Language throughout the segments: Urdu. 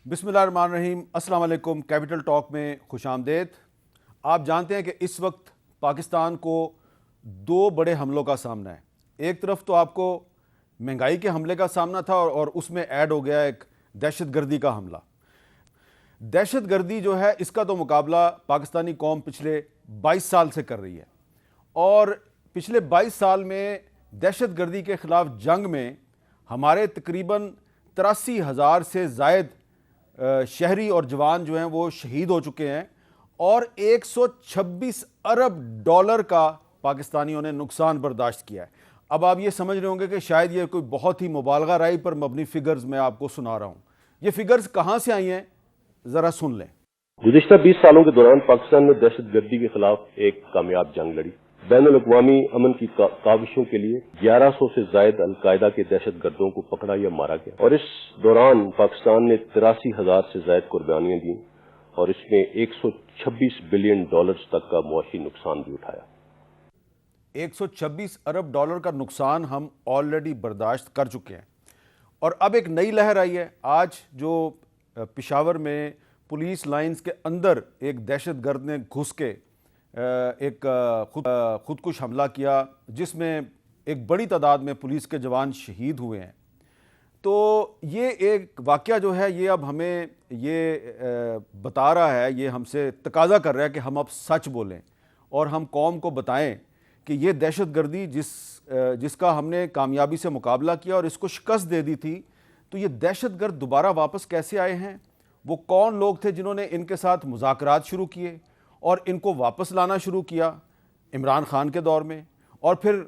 بسم اللہ الرحمن الرحیم۔ السلام علیکم۔ کیپٹل ٹاک میں خوش آمدید۔ آپ جانتے ہیں کہ اس وقت پاکستان کو دو بڑے حملوں کا سامنا ہے۔ ایک طرف تو آپ کو مہنگائی کے حملے کا سامنا تھا اور اس میں ایڈ ہو گیا ایک دہشت گردی کا حملہ۔ دہشت گردی جو ہے اس کا تو مقابلہ پاکستانی قوم پچھلے 22 سال سے کر رہی ہے، اور پچھلے 22 سال میں دہشت گردی کے خلاف جنگ میں ہمارے تقریباً 83,000 سے زائد شہری اور جوان جو ہیں وہ شہید ہو چکے ہیں، اور 126 ارب ڈالر کا پاکستانیوں نے نقصان برداشت کیا ہے۔ اب آپ یہ سمجھ رہے ہوں گے کہ شاید یہ کوئی بہت ہی مبالغہ رائی پر مبنی فگرز میں آپ کو سنا رہا ہوں۔ یہ فگرز کہاں سے آئی ہیں ذرا سن لیں۔ گزشتہ 20 سالوں کے دوران پاکستان نے دہشت گردی کے خلاف ایک کامیاب جنگ لڑی۔ بین الاقوامی امن کی کاوشوں کے لیے 1100 سے زائد القاعدہ کے دہشت گردوں کو پکڑا یا مارا گیا، اور اس دوران پاکستان نے 83,000 سے زائد قربانیاں دیں، اور اس میں 126 بلین ڈالرز تک کا معاشی نقصان بھی اٹھایا۔ 126 ارب ڈالر کا نقصان ہم آلریڈی برداشت کر چکے ہیں، اور اب ایک نئی لہر آئی ہے۔ آج جو پشاور میں پولیس لائنز کے اندر ایک دہشت گرد نے گھس کے ایک خودکش حملہ کیا، جس میں ایک بڑی تعداد میں پولیس کے جوان شہید ہوئے ہیں۔ تو یہ ایک واقعہ جو ہے یہ اب ہمیں یہ بتا رہا ہے، یہ ہم سے تقاضا کر رہا ہے کہ ہم اب سچ بولیں اور ہم قوم کو بتائیں کہ یہ دہشت گردی جس کا ہم نے کامیابی سے مقابلہ کیا اور اس کو شکست دے دی تھی، تو یہ دہشت گرد دوبارہ واپس کیسے آئے ہیں، وہ کون لوگ تھے جنہوں نے ان کے ساتھ مذاکرات شروع کیے اور ان کو واپس لانا شروع کیا عمران خان کے دور میں، اور پھر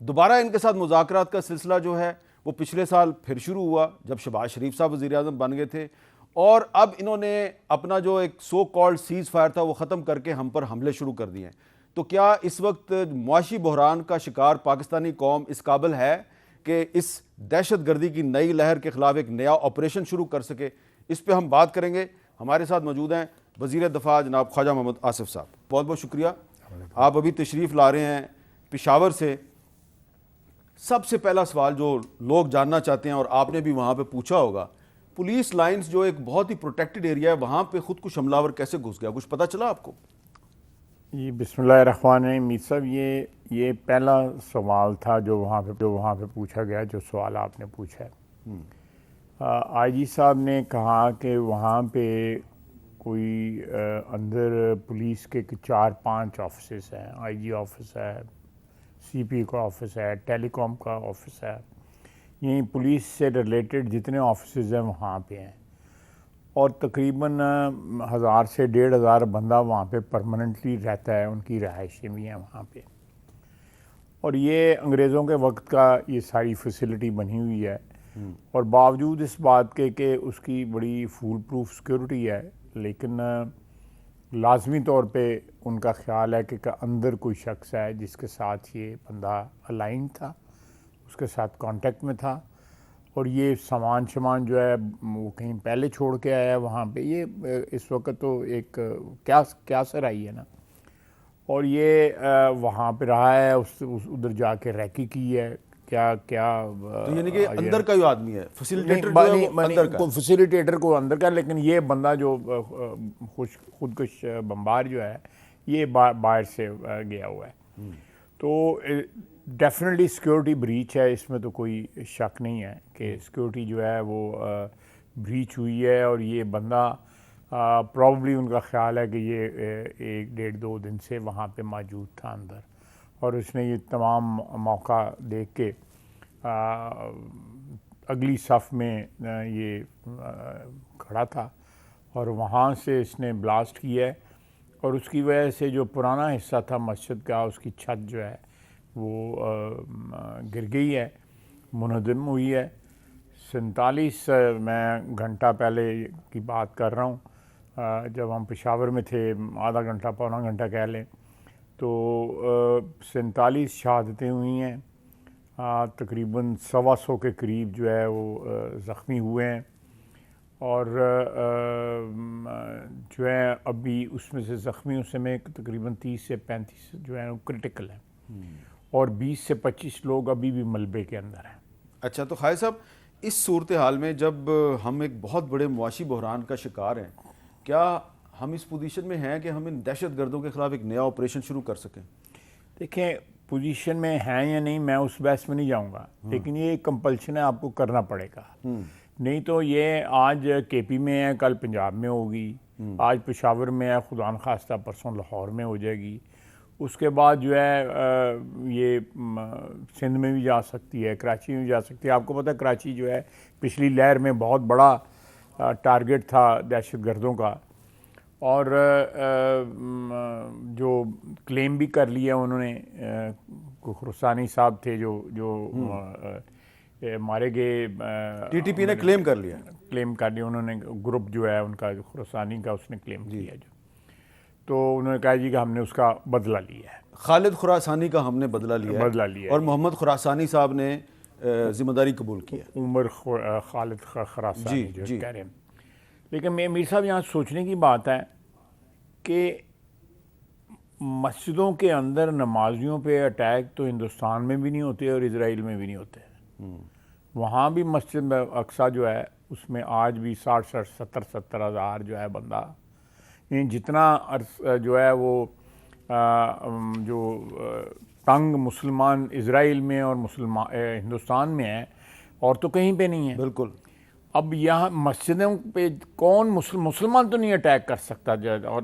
دوبارہ ان کے ساتھ مذاکرات کا سلسلہ جو ہے وہ پچھلے سال پھر شروع ہوا جب شہباز شریف صاحب وزیر اعظم بن گئے تھے، اور اب انہوں نے اپنا جو ایک سو کالڈ سیز فائر تھا وہ ختم کر کے ہم پر حملے شروع کر دیے ہیں۔ تو کیا اس وقت معاشی بحران کا شکار پاکستانی قوم اس قابل ہے کہ اس دہشت گردی کی نئی لہر کے خلاف ایک نیا آپریشن شروع کر سکے؟ اس پہ ہم بات کریں گے۔ ہمارے ساتھ موجود ہیں وزیر دفاع جناب خواجہ محمد آصف صاحب۔ بہت بہت شکریہ، آپ ابھی تشریف لا رہے ہیں پشاور سے۔ سب سے پہلا سوال جو لوگ جاننا چاہتے ہیں، اور آپ نے بھی وہاں پہ پوچھا ہوگا، پولیس لائنز جو ایک بہت ہی پروٹیکٹڈ ایریا ہے، وہاں پہ خودکش حملہ آور کیسے گھس گیا؟ کچھ پتہ چلا آپ کو؟ جی بسم اللہ الرحمن الرحیم۔ میر صاحب یہ پہلا سوال تھا جو وہاں پہ پوچھا گیا، جو سوال آپ نے پوچھا ہے۔ آئی جی صاحب نے کہا کہ وہاں پہ کوئی اندر پولیس کے 4-5 آفسز ہیں، آئی جی آفس ہے، سی پی کا آفس ہے، ٹیلی کام کا آفس ہے، یہیں پولیس سے ریلیٹڈ جتنے آفسز ہیں وہاں پہ ہیں، اور تقریباً 1000 سے 1500 بندہ وہاں پہ پرماننٹلی رہتا ہے، ان کی رہائشیں بھی ہیں وہاں پہ، اور یہ انگریزوں کے وقت کا یہ ساری فیسلٹی بنی ہوئی ہے، اور باوجود اس بات کے کہ اس کی بڑی فول پروف سیکیورٹی ہے، لیکن لازمی طور پہ ان کا خیال ہے کہ اندر کوئی شخص ہے جس کے ساتھ یہ بندہ الائن تھا، اس کے ساتھ کانٹیکٹ میں تھا، اور یہ سامان جو ہے وہ کہیں پہلے چھوڑ کے آیا ہے وہاں پہ۔ یہ اس وقت تو ایک کیا سرائی ہے نا، اور یہ وہاں پہ رہا ہے، ادھر جا کے ریکی کی ہے، کیا تو یعنی کہ اندر کا جو آدمی ہے، فیسیلیٹیٹر جو ہے وہ اندر کا، فیسیلیٹیٹر کو اندر کا، لیکن یہ بندہ جو خودکش بمبار جو ہے یہ باہر سے گیا ہوا ہے۔ تو ڈیفینیٹلی سیکیورٹی بریچ ہے، اس میں تو کوئی شک نہیں ہے کہ سیکیورٹی جو ہے وہ بریچ ہوئی ہے، اور یہ بندہ پرابلی ان کا خیال ہے کہ یہ 1-1.5-2 دن سے وہاں پہ موجود تھا اندر، اور اس نے یہ تمام موقع دیکھ کے اگلی صف میں یہ کھڑا تھا، اور وہاں سے اس نے بلاسٹ کیا ہے، اور اس کی وجہ سے جو پرانا حصہ تھا مسجد کا، اس کی چھت جو ہے وہ گر گئی ہے، منہدم ہوئی ہے۔ 47 میں گھنٹہ پہلے کی بات کر رہا ہوں، جب ہم پشاور میں تھے، آدھا گھنٹہ پونا گھنٹہ کہہ لیں، تو 47 شہادتیں ہوئی ہیں، تقریباً 125 کے قریب جو ہے وہ زخمی ہوئے ہیں، اور جو ہے ابھی اس میں سے زخمیوں سے میں تقریباً 30 سے 35 جو ہے وہ کرٹیکل ہیں، اور 20 سے 25 لوگ ابھی بھی ملبے کے اندر ہیں۔ اچھا، تو خالد صاحب اس صورتحال میں جب ہم ایک بہت بڑے معاشی بحران کا شکار ہیں، کیا ہم اس پوزیشن میں ہیں کہ ہم ان دہشت گردوں کے خلاف ایک نیا آپریشن شروع کر سکیں؟ دیکھیں پوزیشن میں ہیں یا نہیں، میں اس بحث میں نہیں جاؤں گا، لیکن یہ ایک کمپلشن ہے، آپ کو کرنا پڑے گا. نہیں تو یہ آج کے پی میں ہے، کل پنجاب میں ہوگی، آج پشاور میں ہے، خدا نخواستہ پرسوں لاہور میں ہو جائے گی، اس کے بعد جو ہے یہ سندھ میں بھی جا سکتی ہے، کراچی میں بھی جا سکتی ہے. آپ کو پتہ ہے کراچی جو ہے پچھلی لہر میں بہت بڑا ٹارگٹ تھا دہشت گردوں کا، اور جو کلیم بھی کر لیا انہوں نے، خراسانی صاحب تھے جو مارے گئے، ٹی ٹی پی نے کلیم کر لیا، انہوں نے گروپ جو ہے ان کا خراسانی کا اس نے کلیم کیا جو، تو انہوں نے کہا جی کہ ہم نے اس کا بدلہ لیا ہے، خالد خراسانی کا ہم نے بدلہ لیا ہے، اور محمد خراسانی صاحب نے ذمہ داری قبول کی ہے. عمر خالد خراسانی جو کہہ رہے ہیں. لیکن میر صاحب یہاں سوچنے کی بات ہے کہ مسجدوں کے اندر نمازیوں پہ اٹیک تو ہندوستان میں بھی نہیں ہوتے اور اسرائیل میں بھی نہیں ہوتے. وہاں بھی مسجد اقصیٰ جو ہے اس میں آج بھی 60-70 ہزار جو ہے بندہ، جتنا جو ہے وہ جو تنگ مسلمان اسرائیل میں اور ہندوستان میں ہے، اور تو کہیں پہ نہیں ہے. بالکل. اب یہاں مسجدوں پہ کون مسلمان تو نہیں اٹیک کر سکتا.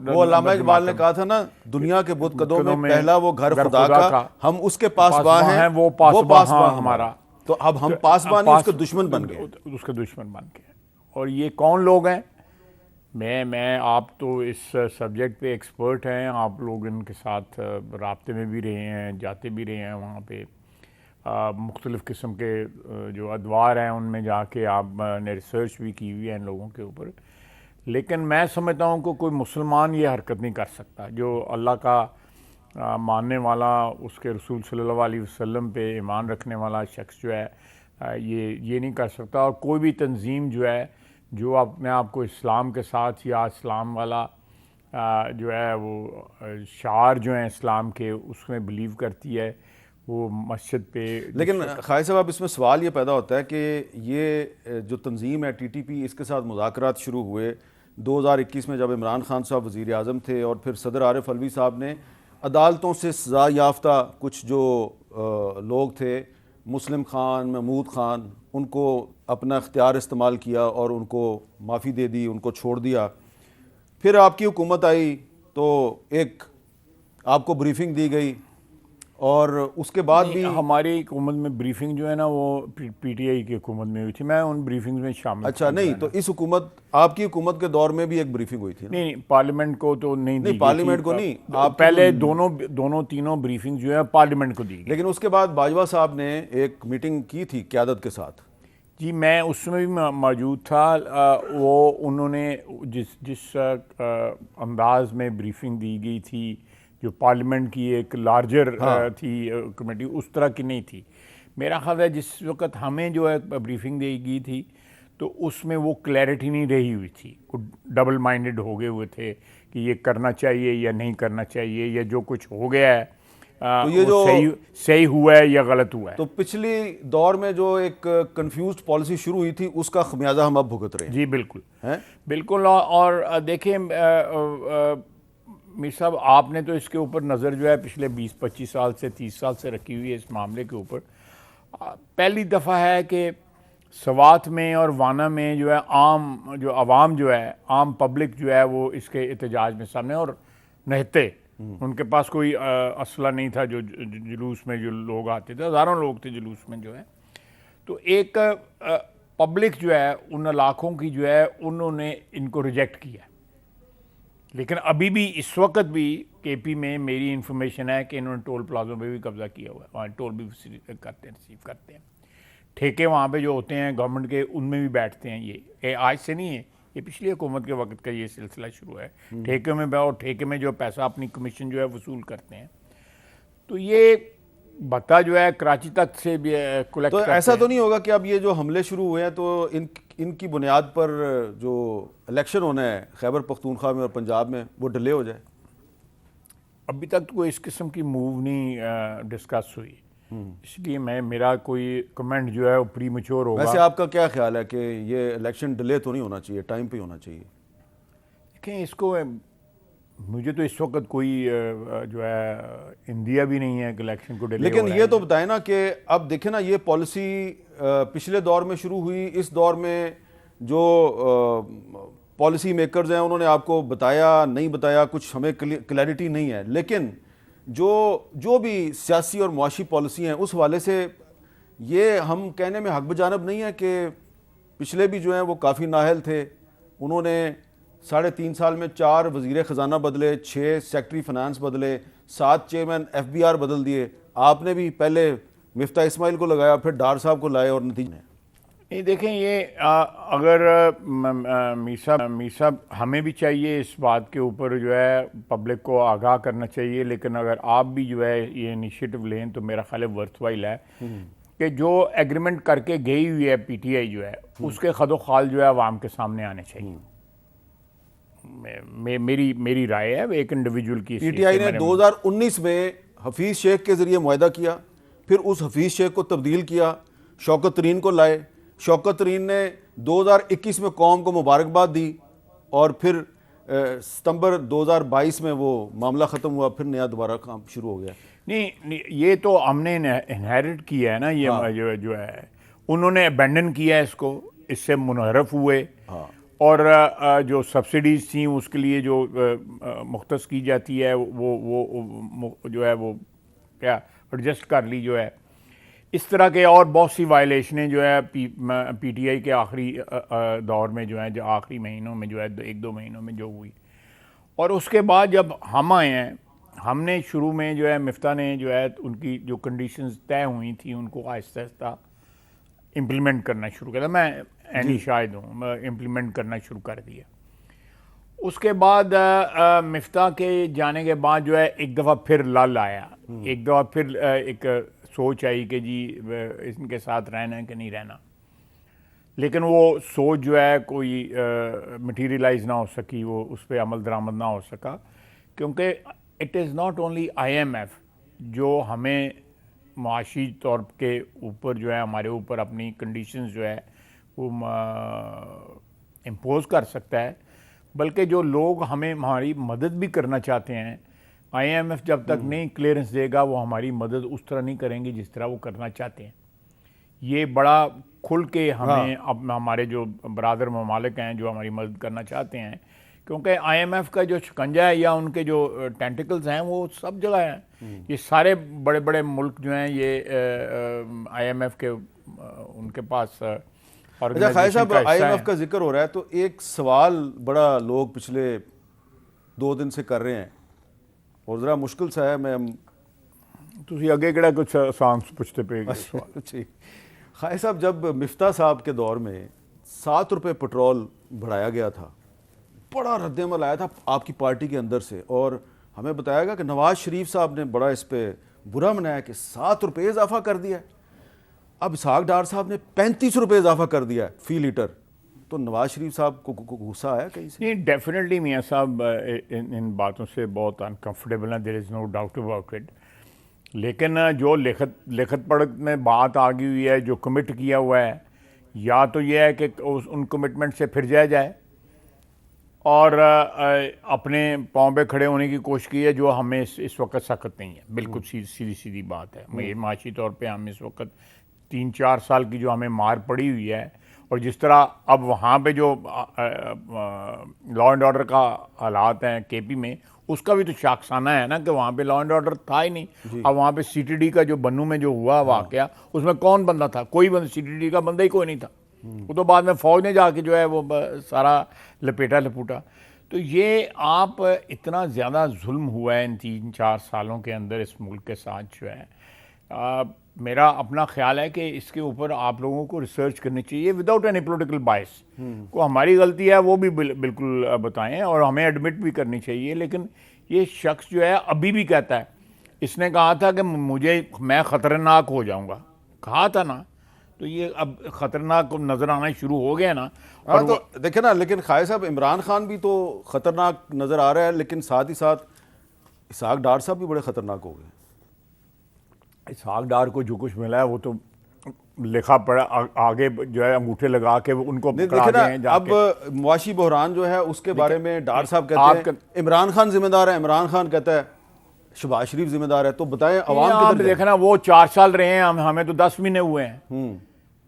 وہ علامہ اقبال نے کہا تھا نا، دنیا کے بت قدوں میں پہلا وہ گھر خدا کا، ہم اس کے پاسباں ہیں، وہ پاسباں ہمارا. تو اب ہم پاسباں نہیں، اس کے دشمن بن گئے. اس کے دشمن بن گئے. اور یہ کون لوگ ہیں؟ میں آپ تو اس سبجیکٹ پہ ایکسپرٹ ہیں، آپ لوگ ان کے ساتھ رابطے میں بھی رہے ہیں، جاتے بھی رہے ہیں وہاں پہ، مختلف قسم کے جو ادوار ہیں ان میں جا کے آپ نے ریسرچ بھی کی ہوئی ہے ان لوگوں کے اوپر. لیکن میں سمجھتا ہوں کہ کوئی مسلمان یہ حرکت نہیں کر سکتا، جو اللہ کا ماننے والا، اس کے رسول صلی اللہ علیہ وسلم پہ ایمان رکھنے والا شخص جو ہے یہ نہیں کر سکتا. اور کوئی بھی تنظیم جو ہے جو اپنے آپ کو اسلام کے ساتھ یا اسلام والا جو ہے وہ شعار جو ہیں اسلام کے اس میں بلیو کرتی ہے، وہ مسجد پہ. لیکن خالد صاحب اب اس میں سوال یہ پیدا ہوتا ہے کہ یہ جو تنظیم ہے ٹی ٹی پی، اس کے ساتھ مذاکرات شروع ہوئے 2021 میں جب عمران خان صاحب وزیر اعظم تھے، اور پھر صدر عارف علوی صاحب نے عدالتوں سے سزا یافتہ کچھ جو لوگ تھے، مسلم خان، محمود خان، ان کو اپنا اختیار استعمال کیا اور ان کو معافی دے دی، ان کو چھوڑ دیا. پھر آپ کی حکومت آئی تو ایک آپ کو بریفنگ دی گئی، اور اس کے بعد بھی ہماری حکومت میں بریفنگ جو ہے نا وہ پی ٹی آئی کی حکومت میں ہوئی تھی، میں ان بریفنگ میں شامل. اچھا نہیں، تو اس حکومت، آپ کی حکومت کے دور میں بھی ایک بریفنگ ہوئی تھی؟ نہیں، پارلیمنٹ کو تو نہیں پارلیمنٹ کو نہیں، آپ پہلے تینوں بریفنگ جو ہے پارلیمنٹ کو دی. لیکن اس کے بعد باجوہ صاحب نے ایک میٹنگ کی تھی قیادت کے ساتھ. جی میں اس میں بھی موجود تھا. وہ انہوں نے جس انداز میں بریفنگ دی گئی تھی، جو پارلیمنٹ کی ایک لارجر تھی کمیٹی، اس طرح کی نہیں تھی. میرا خیال ہے جس وقت ہمیں جو ہے بریفنگ دی گئی تھی تو اس میں وہ کلیئرٹی نہیں رہی ہوئی تھی، ڈبل مائنڈڈ ہو گئے ہوئے تھے کہ یہ کرنا چاہیے یا نہیں کرنا چاہیے، یا جو کچھ ہو گیا ہے تو یہ جو صحیح ہوا ہے یا غلط ہوا ہے. تو پچھلی دور میں جو ایک کنفیوزڈ پالیسی شروع ہوئی تھی، اس کا خمیازہ ہم اب بھگت رہے ہیں. جی بالکل. اور دیکھیں میر صاحب، آپ نے تو اس کے اوپر نظر جو ہے پچھلے 20-25 سال سے 30 سال سے رکھی ہوئی ہے اس معاملے کے اوپر. پہلی دفعہ ہے کہ سوات میں اور وانا میں جو ہے عوام جو ہے، عام پبلک جو ہے وہ اس کے احتجاج میں سامنے اور نہتے. ان کے پاس کوئی اسلحہ نہیں تھا. جو جلوس میں جو لوگ آتے تھے، ہزاروں لوگ تھے جلوس میں جو ہے، تو ایک پبلک جو ہے ان علاقوں کی جو ہے انہوں نے ان کو ریجیکٹ کیا. لیکن ابھی بھی اس وقت بھی کے پی میں میری انفارمیشن ہے کہ انہوں نے ٹول پلازوں پہ بھی قبضہ کیا ہوا ہے، وہاں ٹول بھی ریسیو کرتے ہیں. ٹھیکے وہاں پہ جو ہوتے ہیں گورنمنٹ کے، ان میں بھی بیٹھتے ہیں. یہ آج سے نہیں ہے، یہ پچھلی حکومت کے وقت کا یہ سلسلہ شروع ہے. ٹھیکے میں اور ٹھیکے میں جو پیسہ اپنی کمیشن جو ہے وصول کرتے ہیں. تو یہ بھتہ جو ہے کراچی تک سے بھی کلیکٹ تو کرتے ہیں. ایسا تو نہیں ہوگا کہ اب یہ جو حملے شروع ہوئے ہیں تو ان کی بنیاد پر جو الیکشن ہونا ہے خیبر پختونخوا میں اور پنجاب میں وہ ڈیلے ہو جائے؟ ابھی تک کوئی اس قسم کی موو نہیں ڈسکس ہوئی. اس لیے میرا کوئی کمنٹ جو ہے وہ پری میچور ہوگا. ویسے آپ کا کیا خیال ہے کہ یہ الیکشن ڈیلے تو نہیں ہونا چاہیے, ٹائم پہ ہونا چاہیے؟ دیکھیں اس کو, مجھے تو اس وقت کوئی جو ہے اندیا بھی نہیں ہے کہ الیکشن کو ڈیلے. لیکن یہ تو بتائیں نا کہ اب دیکھیں نا, یہ پالیسی پچھلے دور میں شروع ہوئی, اس دور میں جو پالیسی میکرز ہیں انہوں نے آپ کو بتایا نہیں بتایا, کچھ ہمیں کلیئرٹی نہیں ہے, لیکن جو بھی سیاسی اور معاشی پالیسی ہیں اس حوالے سے یہ ہم کہنے میں حق بجانب نہیں ہے کہ پچھلے بھی جو ہیں وہ کافی نااہل تھے. انہوں نے 3.5 سال میں 4 وزیر خزانہ بدلے, 6 سیکٹری فنانس بدلے, 7 چیئرمین FBR بدل دیے. آپ نے بھی پہلے مفتاح اسماعیل کو لگایا, پھر ڈار صاحب کو لائے, اور نتیجہ نہیں. دیکھیں یہ اگر میر صاحب ہمیں بھی چاہیے اس بات کے اوپر جو ہے پبلک کو آگاہ کرنا چاہیے, لیکن اگر آپ بھی جو ہے یہ انیشیٹو لیں تو میرا خیال ہے ورتھ وائل ہے کہ جو ایگریمنٹ کر کے گئی ہوئی ہے PTI جو ہے اس کے خد و خال جو ہے عوام کے سامنے آنے چاہیے. میری رائے ہے, ایک انڈیویجول کی. PTI نے 2019 میں حفیظ شیخ کے ذریعے معاہدہ کیا, پھر اس حفیظ شیخ کو تبدیل کیا, شوکت ترین کو لائے. شوکت ترین نے 2021 میں قوم کو مبارکباد دی, اور پھر ستمبر 2022 میں وہ معاملہ ختم ہوا, پھر نیا دوبارہ کام شروع ہو گیا. نہیں یہ تو ہم نے انہیرٹ کیا ہے نا, یہ جو ہے انہوں نے ابینڈن کیا ہے اس کو, اس سے منحرف ہوئے. اور جو سبسڈیز تھیں اس کے لیے جو مختص کی جاتی ہے وہ جو ہے وہ کیا ایڈجسٹ کر لی جو ہے. اس طرح کے اور بہت سی وائلیشنیں جو ہے PTI کے آخری دور میں جو ہیں, جو آخری مہینوں میں جو ہے 1-2 مہینوں میں جو ہوئی. اور اس کے بعد جب ہم آئے ہیں, ہم نے شروع میں جو ہے مفتاح نے جو ہے ان کی جو کنڈیشنز طے ہوئی تھیں ان کو آہستہ آہستہ امپلیمنٹ کرنا شروع کیا. میں شاہد ہوں, میں امپلیمنٹ کرنا شروع کر دیا. اس کے بعد مفتاح کے جانے کے بعد جو ہے ایک دفعہ پھر لال آیا, ایک دفعہ پھر ایک سوچ آئی کہ جی ان کے ساتھ رہنا ہے کہ نہیں رہنا. لیکن وہ سوچ جو ہے کوئی مٹیریلائز نہ ہو سکی, وہ اس پہ عمل درآمد نہ ہو سکا, کیونکہ it is not only IMF جو ہمیں معاشی طور کے اوپر جو ہے ہمارے اوپر اپنی کنڈیشنز جو ہے وہ امپوز کر سکتا ہے, بلکہ جو لوگ ہماری مدد بھی کرنا چاہتے ہیں, IMF جب تک نہیں کلیئرنس دے گا وہ ہماری مدد اس طرح نہیں کریں گے جس طرح وہ کرنا چاہتے ہیں. یہ بڑا کھل کے ہمیں ہمارے جو برادر ممالک ہیں جو ہماری مدد کرنا چاہتے ہیں, کیونکہ IMF کا جو شکنجہ ہے یا ان کے جو ٹینٹیکلز ہیں وہ سب جگہ ہیں. یہ سارے بڑے بڑے ملک جو ہیں یہ IMF کے ان کے پاس. خیر صاحب IMF کا ذکر ہو رہا ہے تو ایک سوال بڑا لوگ پچھلے 2 دن سے کر رہے ہیں اور ذرا مشکل سا ہے. میں تسی اگے کہڑا کچھ سانگس پوچھتے پہ گئے. خیر صاحب جب مفتاح صاحب کے دور میں 7 روپے پٹرول بڑھایا گیا تھا, بڑا رد عمل آیا تھا آپ کی پارٹی کے اندر سے, اور ہمیں بتایا گیا کہ نواز شریف صاحب نے بڑا اس پہ برا منایا کہ 7 روپے اضافہ کر دیا ہے. اب اسحاق ڈار صاحب نے 35 روپے اضافہ کر دیا ہے فی لیٹر, تو نواز شریف صاحب کو غصہ آیا کہیں سے؟ نہیں, ڈیفینیٹلی میاں صاحب ان باتوں سے بہت انکمفرٹیبل ہیں, دیر از نو ڈاؤٹ اباؤٹ اٹ. لیکن جو لکھت پڑھت میں بات آ گئی ہوئی ہے, جو کمٹ کیا ہوا ہے, یا تو یہ ہے کہ ان کمٹمنٹ سے پھر جائے اور اپنے پاؤں پہ کھڑے ہونے کی کوشش کی ہے, جو ہمیں اس وقت سخت نہیں ہے. بالکل سیدھی بات ہے. معاشی طور پہ ہم اس وقت 3-4 سال کی جو ہمیں مار پڑی ہوئی ہے, اور جس طرح اب وہاں پہ جو لا اینڈ آرڈر کا حالات ہیں KP میں, اس کا بھی تو شاخسانہ ہے نا کہ وہاں پہ لا اینڈ آرڈر تھا ہی نہیں. اب وہاں پہ CTD کا جو بنو میں جو ہوا واقعہ, اس میں کون بندہ تھا؟ کوئی CTD کا بندہ ہی کوئی نہیں تھا. وہ تو بعد میں فوج نے جا کے جو ہے وہ سارا لپوٹا. تو یہ آپ اتنا زیادہ ظلم ہوا ہے ان 3-4 سالوں کے اندر اس ملک کے ساتھ جو ہے. میرا اپنا خیال ہے کہ اس کے اوپر آپ لوگوں کو ریسرچ کرنی چاہیے وداؤٹ اینی پولیٹیکل بائس. کو ہماری غلطی ہے وہ بھی بالکل بتائیں, اور ہمیں ایڈمٹ بھی کرنی چاہیے. لیکن یہ شخص جو ہے ابھی بھی کہتا ہے, اس نے کہا تھا کہ میں خطرناک ہو جاؤں گا, کہا تھا نا, تو یہ اب خطرناک نظر آنا شروع ہو گیا نا. تو دیکھیں نا, لیکن خواجہ صاحب عمران خان بھی تو خطرناک نظر آ رہا ہے, لیکن ساتھ ہی ساتھ اسحاق ڈار صاحب بھی بڑے خطرناک ہو گئے. اسحاق ڈار کو جو کچھ ملا ہے وہ تو لکھا پڑا آگے جو ہے انگوٹھے لگا کے ان کو پکڑا گئے ہیں. اب معاشی بحران جو ہے اس کے بارے میں ڈار صاحب کہتے ہیں عمران خان ذمہ دار ہے, عمران خان کہتا ہے شہباز شریف ذمہ دار ہے. تو بتائیں عوام آپ دیکھنا وہ 4 سال رہے ہیں, ہمیں تو 10 مہینے ہوئے ہیں,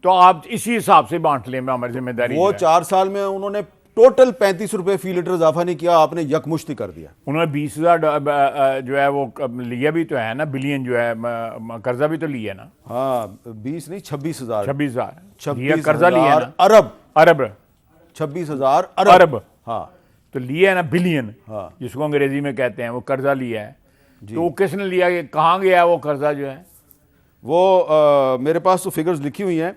تو آپ اسی حساب سے بانٹ لیں ہماری ذمہ داری. وہ 4 سال میں انہوں نے ٹوٹل 35 روپے فی لیٹر اضافہ نہیں کیا, آپ نے یکمشتی کر دیا. انہوں نے 20,000 جو ہے وہ لیا بھی تو ہے نا, بلین جو ہے قرضہ بھی تو لیا نا. ہاں 20 نہیں 26,000 26,000 قرضہ لیا نا. ارب 26,000 ارب ہاں تو لیا ہے نا, بلین ہاں جس کو انگریزی میں کہتے ہیں, وہ قرضہ لیا ہے. تو وہ کس نے لیا, کہاں گیا ہے وہ قرضہ جو ہے؟ وہ میرے پاس تو فگرز لکھی ہوئی ہیں.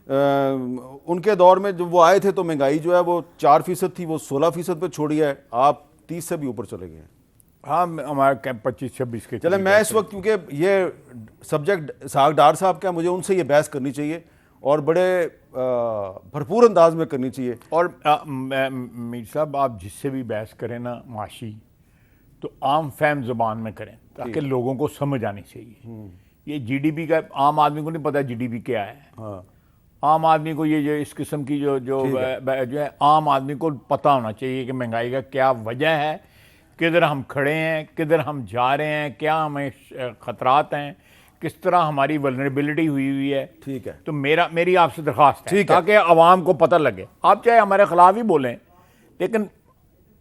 ان کے دور میں جب وہ آئے تھے تو مہنگائی جو ہے وہ 4% تھی, وہ 16% پہ چھوڑی ہے, آپ 30 سے بھی اوپر چلے گئے ہیں. ہاں ہمارے 25-26 کے. چلیں میں اس وقت, کیونکہ یہ سبجیکٹ اسحاق ڈار صاحب کا, مجھے ان سے یہ بحث کرنی چاہیے اور بڑے بھرپور انداز میں کرنی چاہیے. اور میر صاحب آپ جس سے بھی بحث کریں نا معاشی, تو عام فہم زبان میں کریں تاکہ لوگوں کو سمجھ آنی چاہیے. یہ جی ڈی پی کا عام آدمی کو نہیں پتا جی ڈی پی کیا ہے. عام آدمی کو یہ جو اس قسم کی جو ہے عام آدمی کو پتہ ہونا چاہیے کہ مہنگائی کا کیا وجہ ہے, کدھر ہم کھڑے ہیں, کدھر ہم جا رہے ہیں, کیا ہمیں خطرات ہیں, کس طرح ہماری ولنریبلٹی ہوئی ہے. ٹھیک ہے, تو میری آپ سے درخواست ہے تاکہ عوام کو پتہ لگے. آپ چاہے ہمارے خلاف ہی بولیں لیکن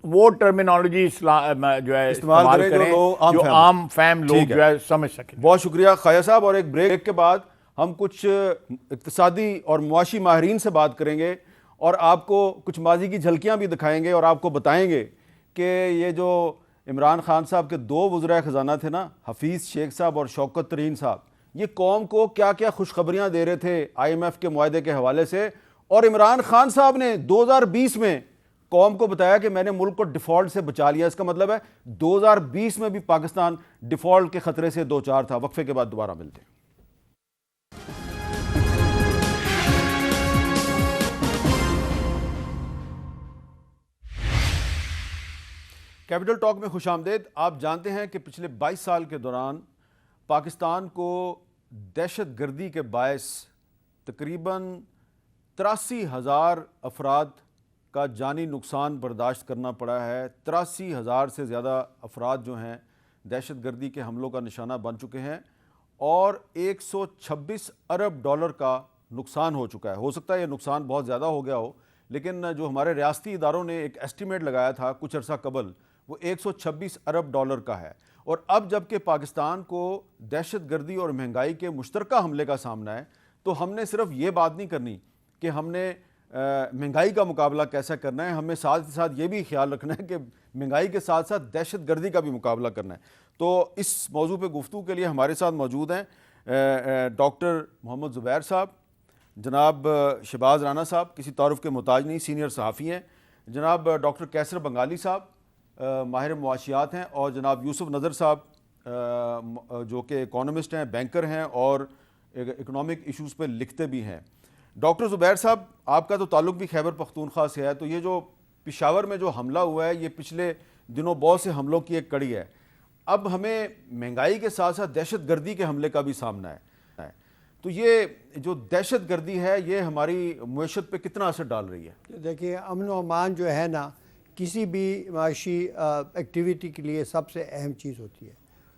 وہ ٹرمینالوجی جو ہے استعمال کریں جو عام فہم لوگ جو ہے سمجھ سکیں. بہت شکریہ خواجہ صاحب. اور ایک بریک کے بعد ہم کچھ اقتصادی اور معاشی ماہرین سے بات کریں گے اور آپ کو کچھ ماضی کی جھلکیاں بھی دکھائیں گے اور آپ کو بتائیں گے کہ یہ جو عمران خان صاحب کے 2 وزرائے خزانہ تھے نا, حفیظ شیخ صاحب اور شوکت ترین صاحب, یہ قوم کو کیا کیا خوشخبریاں دے رہے تھے IMF کے معاہدے کے حوالے سے. اور عمران خان صاحب نے 2020 میں قوم کو بتایا کہ میں نے ملک کو ڈیفالٹ سے بچا لیا. اس کا مطلب ہے 2020 میں بھی پاکستان ڈیفالٹ کے خطرے سے 2-4 تھا. وقفے کے بعد دوبارہ ملتے ہیں. کیپٹل ٹاک میں خوش آمدید. آپ جانتے ہیں کہ پچھلے 22 سال کے دوران پاکستان کو دہشت گردی کے باعث تقریباً 83,000 افراد کا جانی نقصان برداشت کرنا پڑا ہے. 83,000 سے زیادہ افراد جو ہیں دہشت گردی کے حملوں کا نشانہ بن چکے ہیں اور 126 ارب ڈالر کا نقصان ہو چکا ہے. ہو سکتا ہے یہ نقصان بہت زیادہ ہو گیا ہو, لیکن جو ہمارے ریاستی اداروں نے ایک ایسٹیمیٹ لگایا تھا کچھ عرصہ قبل, وہ 126 ارب ڈالر کا ہے. اور اب جب کہ پاکستان کو دہشت گردی اور مہنگائی کے مشترکہ حملے کا سامنا ہے, تو ہم نے صرف یہ بات نہیں کرنی کہ ہم نے مہنگائی کا مقابلہ کیسا کرنا ہے, ہمیں ساتھ ساتھ یہ بھی خیال رکھنا ہے کہ مہنگائی کے ساتھ ساتھ دہشت گردی کا بھی مقابلہ کرنا ہے. تو اس موضوع پہ گفتگو کے لیے ہمارے ساتھ موجود ہیں ڈاکٹر محمد زبیر صاحب, جناب شہباز رانا صاحب کسی تعارف کے محتاج نہیں, سینئر صحافی ہیں, جناب ڈاکٹر کیسر بنگالی صاحب ماہر معاشیات ہیں, اور جناب یوسف نظر صاحب جو کہ اکانومسٹ ہیں, بینکر ہیں اور اکنامک ایشوز پہ لکھتے بھی ہیں. ڈاکٹر زبیر صاحب, آپ کا تو تعلق بھی خیبر پختونخوا سے ہے, تو یہ جو پشاور میں جو حملہ ہوا ہے یہ پچھلے دنوں بہت سے حملوں کی ایک کڑی ہے. اب ہمیں مہنگائی کے ساتھ ساتھ دہشت گردی کے حملے کا بھی سامنا ہے, تو یہ جو دہشت گردی ہے یہ ہماری معیشت پہ کتنا اثر ڈال رہی ہے؟ دیکھیے, امن و امان جو ہے نا کسی بھی معاشی ایکٹیویٹی کے لیے سب سے اہم چیز ہوتی ہے.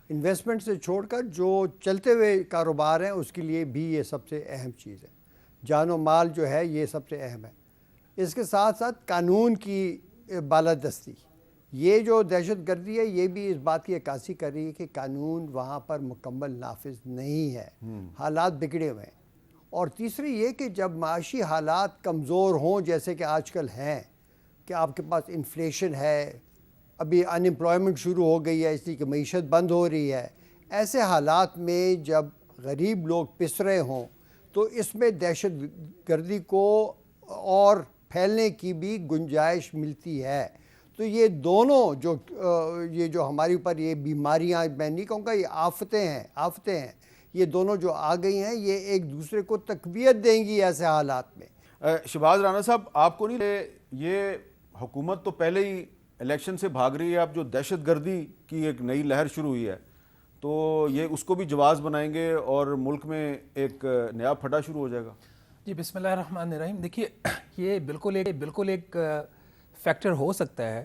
انویسٹمنٹ سے چھوڑ کر جو چلتے ہوئے کاروبار ہیں اس کے لیے بھی یہ سب سے اہم چیز ہے. جان و مال جو ہے یہ سب سے اہم ہے. اس کے ساتھ ساتھ قانون کی بالادستی, یہ جو دہشت گردی ہے یہ بھی اس بات کی عکاسی کر رہی ہے کہ قانون وہاں پر مکمل نافذ نہیں ہے, حالات بگڑے ہوئے ہیں. اور تیسری یہ کہ جب معاشی حالات کمزور ہوں جیسے کہ آج کل ہیں, کہ آپ کے پاس انفلیشن ہے, ابھی ان امپلائمنٹ شروع ہو گئی ہے اس لیے کہ معیشت بند ہو رہی ہے, ایسے حالات میں جب غریب لوگ پس رہے ہوں تو اس میں دہشت گردی کو اور پھیلنے کی بھی گنجائش ملتی ہے. تو یہ دونوں جو ہمارے اوپر یہ بیماریاں, میں نہیں کہوں گا یہ آفتیں ہیں, یہ دونوں جو آ گئی ہیں یہ ایک دوسرے کو تقویت دیں گی ایسے حالات میں. شہباز رانا صاحب, آپ کو نہیں یہ حکومت تو پہلے ہی الیکشن سے بھاگ رہی ہے, اب جو دہشت گردی کی ایک نئی لہر شروع ہوئی ہے تو یہ اس کو بھی جواز بنائیں گے اور ملک میں ایک نیا پھٹا شروع ہو جائے گا؟ جی بسم اللہ الرحمن الرحیم. دیکھیے یہ بالکل ایک فیکٹر ہو سکتا ہے،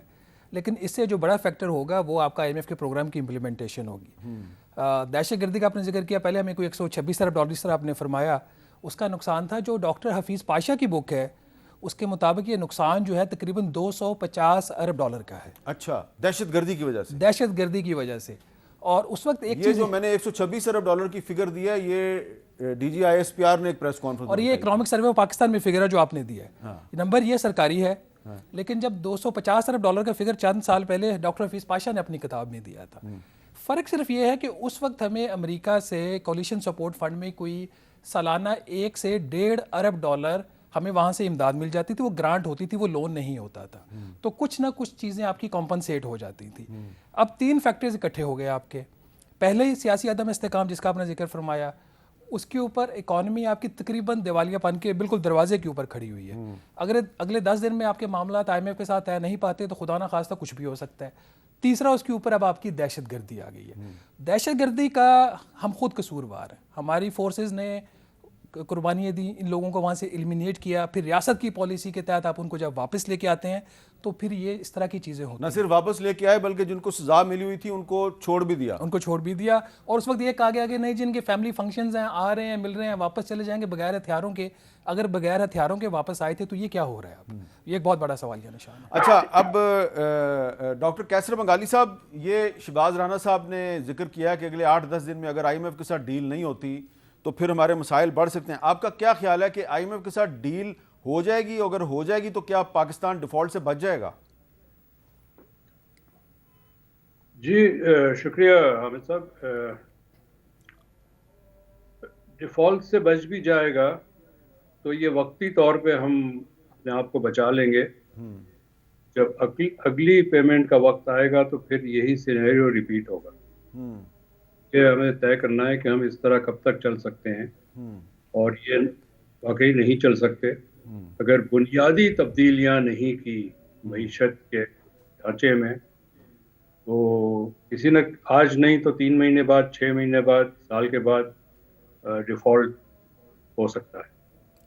لیکن اس سے جو بڑا فیکٹر ہوگا وہ آپ کا IMF کے پروگرام کی امپلیمنٹیشن ہوگی. دہشت گردی کا آپ نے ذکر کیا، پہلے ہمیں کوئی 126 ارب ڈالر جس طرح آپ نے فرمایا، اس کا نقصان تھا. جو ڈاکٹر حفیظ پاشا کی بک ہے اس کے مطابق یہ نقصان جو ہے تقریباً 250 ارب ڈالر کا ہے. اچھا، دہشت گردی کی وجہ سے؟ دہشت گردی کی وجہ سے. اور اس وقت ایک یہ جو میں نے 126 ارب ڈالر کی فگر دی ہے، یہ DGISPR نے ایک پریس کانفرنس، اور یہ اکنامک سروے آف پاکستان میں فگر ہے جو آپ نے دیا ہے. نمبر یہ سرکاری ہے، لیکن جب 250 ارب ڈالر کا فگر چند سال پہلے ڈاکٹر حفیظ پاشا نے اپنی کتاب میں دیا تھا. فرق صرف یہ ہے کہ اس وقت ہمیں امریکہ سے کولیشن سپورٹ فنڈ میں کوئی سالانہ 1 سے 1.5 ارب ڈالر ہمیں وہاں سے امداد مل جاتی تھی. وہ گرانٹ ہوتی تھی، وہ لون نہیں ہوتا تھا. تو کچھ نہ کچھ چیزیں آپ کی کمپنسیٹ ہو جاتی تھی. اب 3 فیکٹرز اکٹھے ہو گئے آپ کے. پہلے ہی سیاسی عدم استحکام جس کا آپ نے ذکر فرمایا، اس کے اوپر اکانومی آپ کی تقریباً دیوالیہ پن کے بالکل دروازے کے اوپر کھڑی ہوئی ہے. اگر اگلے 10 دن میں آپ کے معاملات IMF کے ساتھ طے نہیں پاتے تو خدا نہ خواستہ کچھ بھی ہو سکتا ہے. تیسرا، اس کے اوپر اب آپ کی دہشت گردی آ گئی ہے. دہشت گردی کا ہم خود قصوروار ہیں. ہماری فورسز نے قربانیاں دی، ان لوگوں کو وہاں سے ایلیمینیٹ کیا، پھر ریاست کی پالیسی کے تحت آپ ان کو جب واپس لے کے آتے ہیں تو پھر یہ اس طرح کی چیزیں ہوتی ہیں. نہ صرف واپس لے کے آئے بلکہ جن کو سزا ملی ہوئی تھی ان کو چھوڑ بھی دیا. اور اس وقت یہ کہا گیا کہ نہیں، جن کے فیملی فنکشنز ہیں، آ رہے ہیں، مل رہے ہیں، واپس چلے جائیں گے بغیر ہتھیاروں کے. اگر بغیر ہتھیاروں کے واپس آئے تھے تو یہ کیا ہو رہا ہے اب؟ یہ ایک بہت بڑا سوالیہ نشان ہے. اچھا، اب ڈاکٹر کیسر بنگالی صاحب، یہ شہباز رانا صاحب نے ذکر کیا کہ اگلے 8-10 دن میں اگر IMF کے ساتھ ڈیل نہیں ہوتی تو پھر ہمارے مسائل بڑھ سکتے ہیں. آپ کا کیا خیال ہے کہ IMF کے ساتھ ڈیل ہو جائے گی؟ اگر ہو جائے گی تو کیا پاکستان ڈیفالٹ سے بچ جائے گا؟ جی شکریہ حامد صاحب. ڈیفالٹ سے بچ بھی جائے گا تو یہ وقتی طور پہ ہم اپنے آپ کو بچا لیں گے. جب اگلی پیمنٹ کا وقت آئے گا تو پھر یہی سینیریو ریپیٹ ہوگا. کہ ہمیں طے کرنا ہے کہ ہم اس طرح کب تک چل سکتے ہیں، اور یہ واقعی نہیں چل سکتے اگر بنیادی تبدیلیاں نہیں کی معیشت کے ڈھانچے میں. تو کسی نے آج نہیں تو 3 مہینے بعد، 6 مہینے بعد، سال کے بعد ڈیفالٹ ہو سکتا ہے.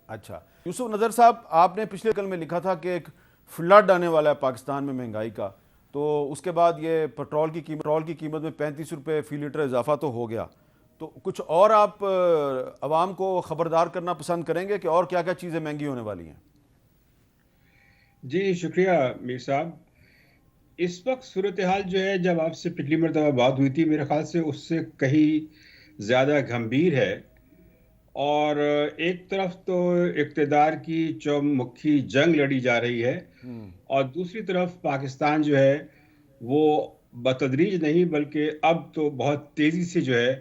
اچھا یوسف نظر صاحب، آپ نے پچھلے کل میں لکھا تھا کہ ایک فلڈ آنے والا ہے پاکستان میں مہنگائی کا، تو اس کے بعد یہ پیٹرول کی قیمت میں 35 روپے فی لیٹر اضافہ تو ہو گیا. تو کچھ اور آپ عوام کو خبردار کرنا پسند کریں گے کہ اور کیا کیا چیزیں مہنگی ہونے والی ہیں؟ جی شکریہ میر صاحب. اس وقت صورتحال جو ہے، جب آپ سے پچھلی مرتبہ بات ہوئی تھی، میرے خیال سے اس سے کہیں زیادہ گھمبیر ہے. اور ایک طرف تو اقتدار کی چومکھی جنگ لڑی جا رہی ہے، اور دوسری طرف پاکستان جو ہے وہ بتدریج نہیں بلکہ اب تو بہت تیزی سے جو ہے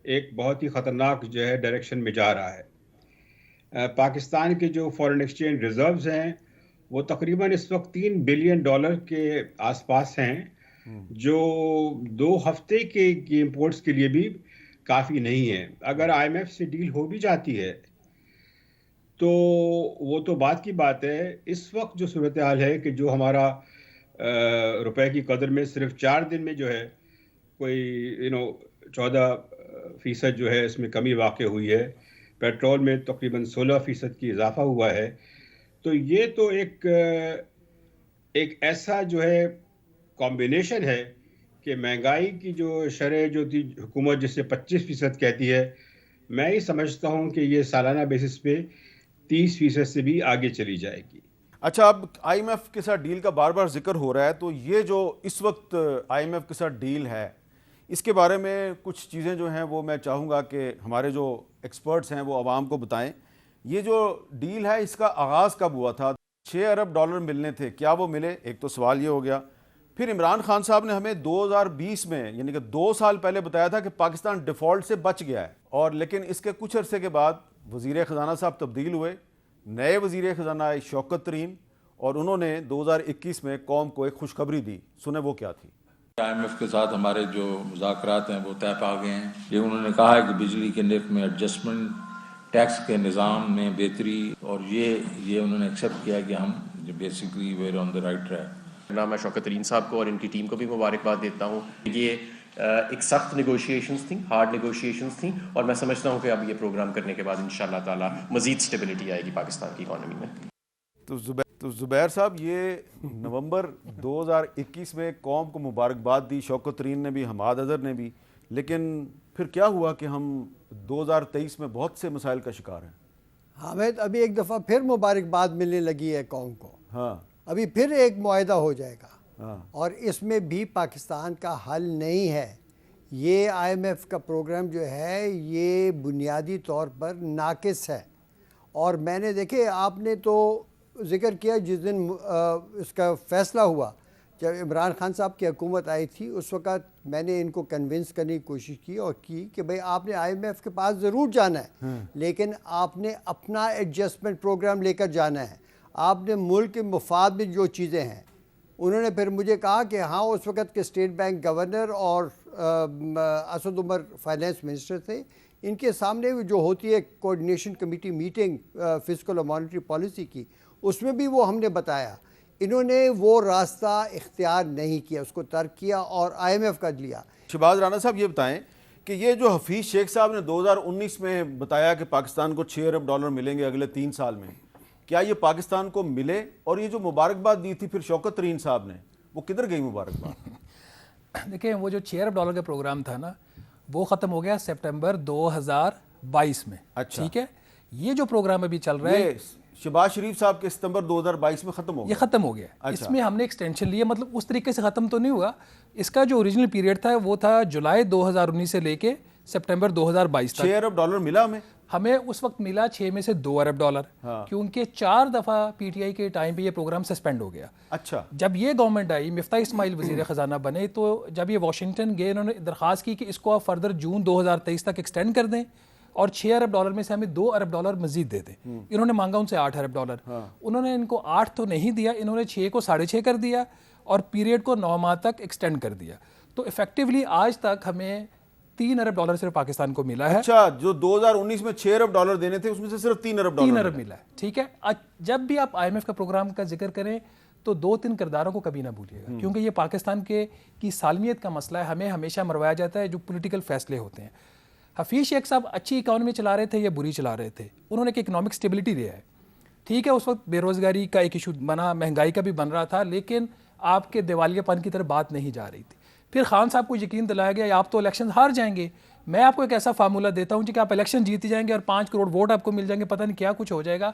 ایک بہت ہی خطرناک جو ہے ڈائریکشن میں جا رہا ہے. پاکستان کے جو فارن ایکسچینج ریزروز ہیں وہ تقریباً اس وقت $3 بلین کے آس پاس ہیں، جو 2 ہفتے کے امپورٹس کے لیے بھی کافی نہیں ہے. اگر IMF سے ڈیل ہو بھی جاتی ہے تو وہ تو بات کی بات ہے. اس وقت جو صورتحال ہے کہ جو ہمارا روپے کی قدر میں صرف 4 دن میں جو ہے کوئی 14% جو ہے اس میں کمی واقع ہوئی ہے، پیٹرول میں تقریباً 16% کی اضافہ ہوا ہے. تو یہ تو ایک ایسا جو ہے کمبینیشن ہے کہ مہنگائی کی جو شرح جو تھی حکومت جسے 25% کہتی ہے، میں یہ سمجھتا ہوں کہ یہ سالانہ بیسس پہ 30% سے بھی آگے چلی جائے گی. اچھا، اب IMF کے ساتھ ڈیل کا بار بار ذکر ہو رہا ہے، تو یہ جو اس وقت IMF کے ساتھ ڈیل ہے اس کے بارے میں کچھ چیزیں جو ہیں وہ میں چاہوں گا کہ ہمارے جو ایکسپرٹس ہیں وہ عوام کو بتائیں. یہ جو ڈیل ہے اس کا آغاز کب ہوا تھا؟ 6 ارب ڈالر ملنے تھے، کیا وہ ملے؟ ایک تو سوال یہ ہو گیا. پھر عمران خان صاحب نے ہمیں 2020 میں یعنی کہ 2 سال پہلے بتایا تھا کہ پاکستان ڈیفالٹ سے بچ گیا ہے، اور لیکن اس کے کچھ عرصے کے بعد وزیر خزانہ صاحب تبدیل ہوئے، نئے وزیر خزانہ آئے شوکت ترین، اور انہوں نے 2021 میں قوم کو ایک خوشخبری دی. سنیں وہ کیا تھی. IMF کے ساتھ ہمارے جو مذاکرات ہیں وہ طے پا گئے ہیں. یہ انہوں نے کہا ہے کہ بجلی کے نرخ میں ایڈجسٹمنٹ، ٹیکس کے نظام میں بہتری، اور یہ انہوں نے ایکسیپٹ کیا کہ ہم basically where on the right track. میں شوکت ترین صاحب کو اور ان کی ٹیم کو بھی مبارکباد دیتا ہوں. یہ ایک سخت نیگوشیشنز تھیں، ہارڈ نیگوشیشنز تھیں، اور میں سمجھتا ہوں کہ اب یہ پروگرام کرنے کے بعد انشاءاللہ تعالیٰ مزید اسٹیبلٹی آئے گی پاکستان کی اکانومی میں۔ تو زبیر صاحب، یہ نومبر 2021 میں قوم کو مبارکباد دی، شوکت ترین نے بھی، حماد اظہر نے بھی، لیکن پھر کیا ہوا کہ ہم 2023 میں بہت سے مسائل کا شکار ہیں؟ حامد، ابھی ایک دفعہ پھر مبارکباد ملنے لگی ہے قوم کو، ہاں، ابھی پھر ایک معاہدہ ہو جائے گا، ہاں، اور اس میں بھی پاکستان کا حل نہیں ہے۔ یہ IMF کا پروگرام جو ہے یہ بنیادی طور پر ناقص ہے، اور میں نے دیکھے آپ نے تو ذکر کیا جس دن اس کا فیصلہ ہوا، جب عمران خان صاحب کی حکومت آئی تھی، اس وقت میں نے ان کو کنونس کرنے کی کوشش کی اور کہ بھئی آپ نے IMF کے پاس ضرور جانا ہے، لیکن آپ نے اپنا ایڈجسٹمنٹ پروگرام لے کر جانا ہے، آپ نے ملک کے مفاد میں جو چیزیں ہیں۔ انہوں نے پھر مجھے کہا کہ ہاں اس وقت کے اسٹیٹ بینک گورنر اور اسد عمر فائنانس منسٹر تھے، ان کے سامنے جو ہوتی ہے کوآرڈینیشن کمیٹی میٹنگ فسکل اور مانیٹری پالیسی کی، اس میں بھی وہ ہم نے بتایا، انہوں نے وہ راستہ اختیار نہیں کیا، اس کو ترک کیا اور IMF کا لیا۔ شہباز رانا صاحب یہ بتائیں کہ یہ جو حفیظ شیخ صاحب نے 2019 میں بتایا کہ پاکستان کو $6 ارب ملیں گے اگلے 3 سال میں، کیا یہ پاکستان کو ملے؟ اور یہ جو مبارکباد دی تھی پھر شوکت ترین صاحب نے، وہ کدھر گئی مبارکباد؟ دیکھیں، وہ جو $6 ارب کا پروگرام تھا نا، وہ ختم ہو گیا سپٹمبر 2022 میں۔ اچھا، ٹھیک ہے، یہ جو پروگرام ابھی چل رہا ہے شہباز شریف صاحب کے ستمبر 2022 میں ختم ہو گیا، یہ ختم ہو گیا۔ اس میں ہم نے ایکسٹینشن لیا، مطلب اس طریقے سے ختم تو نہیں ہوا، اس کا جو اوریجنل پیریڈ تھا وہ تھا جولائی 2019 سے لے کے سپٹمبر 2022 تک۔ $6 ارب ملا ہمیں اس وقت ملا 6 میں سے $2 ارب، کیونکہ 4 دفعہ PTI کے ٹائم پہ یہ پروگرام سسپینڈ ہو گیا۔ اچھا، جب یہ گورنمنٹ آئی، مفتاح اسماعیل وزیر خزانہ بنے، تو جب یہ واشنگٹن گئے، انہوں نے درخواست کی کہ اس کو آپ فردر جون 2023 تک ایکسٹینڈ کر دیں اور $6 ارب میں سے ہمیں $2 ارب مزید دے دیں۔ انہوں نے مانگا ان سے $8 ارب، انہوں نے ان کو 8 تو نہیں دیا، انہوں نے 6 کو 6.5 کر دیا اور پیریڈ کو 9 ماہ تک ایکسٹینڈ کر دیا۔ تو افیکٹولی آج تک ہمیں $3 ارب صرف پاکستان کو ملا ہے۔ اچھا، جو 2019 میں $6 ارب دینے تھے اس میں سے صرف $3 ارب ملا ہے۔ ٹھیک ہے، جب بھی آپ IMF کا پروگرام کا ذکر کریں تو 2-3 کرداروں کو کبھی نہ بھولیے گا، کیونکہ یہ پاکستان کی سالمیت کا مسئلہ ہے، ہمیں ہمیشہ مروایا جاتا ہے جو پولیٹیکل فیصلے ہوتے ہیں۔ حفیظ شیخ صاحب اچھی اکانومی چلا رہے تھے یا بری چلا رہے تھے، انہوں نے ایک اکنامک اسٹیبلٹی دیا ہے۔ ٹھیک ہے، اس وقت بے روزگاری کا ایک ایشو بنا، مہنگائی کا بھی بن رہا تھا، لیکن آپ کے دیوالیہ پن کی طرف بات نہیں جا رہی تھی۔ پھر خان صاحب کو یقین دلایا گیا آپ تو الیکشن ہار جائیں گے، میں آپ کو ایک ایسا فارمولہ دیتا ہوں کہ آپ الیکشن جیت جائیں گے اور 5 کروڑ ووٹ آپ کو مل جائیں گے، پتہ نہیں کیا کچھ ہو جائے گا۔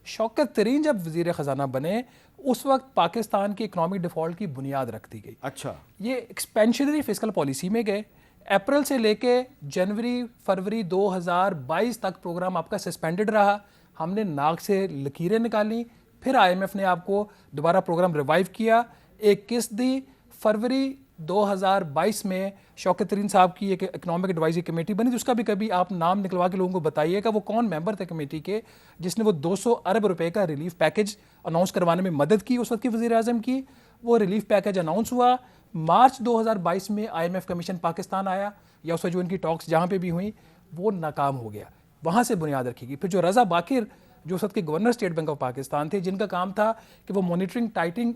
شوکت ترین جب وزیر خزانہ بنے، اس وقت پاکستان کی اکنامک ڈیفالٹ کی بنیاد رکھ دی گئی۔ اچھا، یہ ایکسپینشنری فسکل پالیسی میں گئے، اپریل سے لے کے جنوری فروری 2022 تک پروگرام آپ کا سسپینڈڈ رہا، ہم نے ناک سے لکیریں نکالی، پھر IMF نے آپ کو دوبارہ پروگرام ریوائیو کیا، ایک قسط دی۔ فروری 2022 میں شوکت ترین صاحب کی ایک اکنامک ایڈوائزری کمیٹی بنی، اس کا بھی کبھی آپ نام نکلوا کے لوگوں کو بتائیے گا وہ کون ممبر تھے کمیٹی کے جس نے وہ $200 ارب کا ریلیف پیکج اناؤنس کروانے میں مدد کی اس وقت کی وزیر اعظم کی۔ وہ ریلیف پیکج اناؤنس ہوا، مارچ 2022 میں IMF کمیشن پاکستان آیا، یا اس وقت جو ان کی ٹاکس جہاں پہ بھی ہوئیں وہ ناکام ہو گیا، وہاں سے بنیاد رکھی گئی۔ پھر جو رضا باقر جو اس وقت کے governor state bank of Pakistan تھے، جن کا کام تھا کہ وہ مانیٹرنگ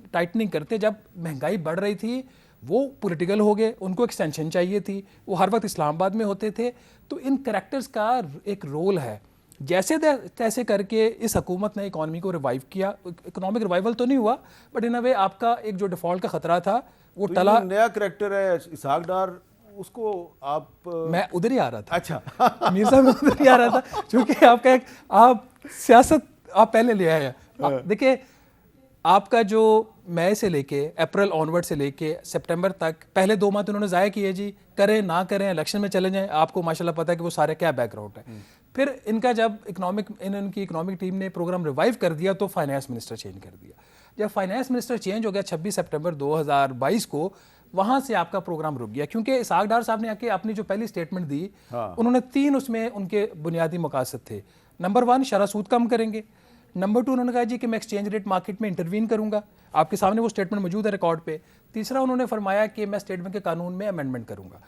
ٹائٹننگ کرتے، جب مہنگائی بڑھ رہی تھی وہ پولیٹیکل ہو گئے، ان کو ایکسٹینشن چاہیے تھی، وہ ہر وقت اسلام آباد میں ہوتے تھے۔ تو ان کریکٹرز کا ایک رول ہے، جیسے تیسے کر کے اس حکومت نے اکانومی کو ریوائیو کیا۔ اکنامک ریوائیول تو نہیں ہوا، بٹ ان اے وے آپ کا ایک جو ڈیفالٹ کا خطرہ تھا وہ ٹلا۔ نیا کریکٹر ہے اسحاق ڈار، اس کو آپ، میں ادھر ہی آ رہا تھا۔ اچھا میر صاحب میں ادھر ہی آ رہا تھا، چونکہ آپ کا ایک آپ سیاست آپ پہلے لے آئے ہیں۔ دیکھیں، آپ کا جو مئی سے لے کے اپریل آنورڈ سے لے کے سپٹمبر تک پہلے 2 ماہ تو انہوں نے ضائع کیے، جی کریں نہ کریں الیکشن میں چلے جائیں، آپ کو ماشاءاللہ پتہ ہے کہ وہ سارے کیا بیک گراؤنڈ ہے۔ پھر ان کا جب ان کی اکنامک ٹیم نے پروگرام ریوائیو کر دیا تو فائنانس منسٹر چینج کر دیا۔ جب فائنانس منسٹر چینج ہو گیا 26 سپٹمبر 2022 کو، وہاں سے آپ کا پروگرام رک گیا، کیونکہ اسحاق ڈار صاحب نے آ کے اپنی جو پہلی اسٹیٹمنٹ دی، انہوں نے 3 اس میں ان کے بنیادی مقاصد تھے۔ نمبر 1 شرح سود کم کریں گے، نمبر 2 انہوں نے کہا جی کہ میں ایکسچینج ریٹ مارکیٹ میں انٹروین کروں گا، آپ کے سامنے وہ اسٹیٹمنٹ موجود ہے ریکارڈ پہ۔ تیسرا انہوں نے فرمایا کہ میں اسٹیٹ بینک کے قانون میں امینڈمنٹ کروں گا۔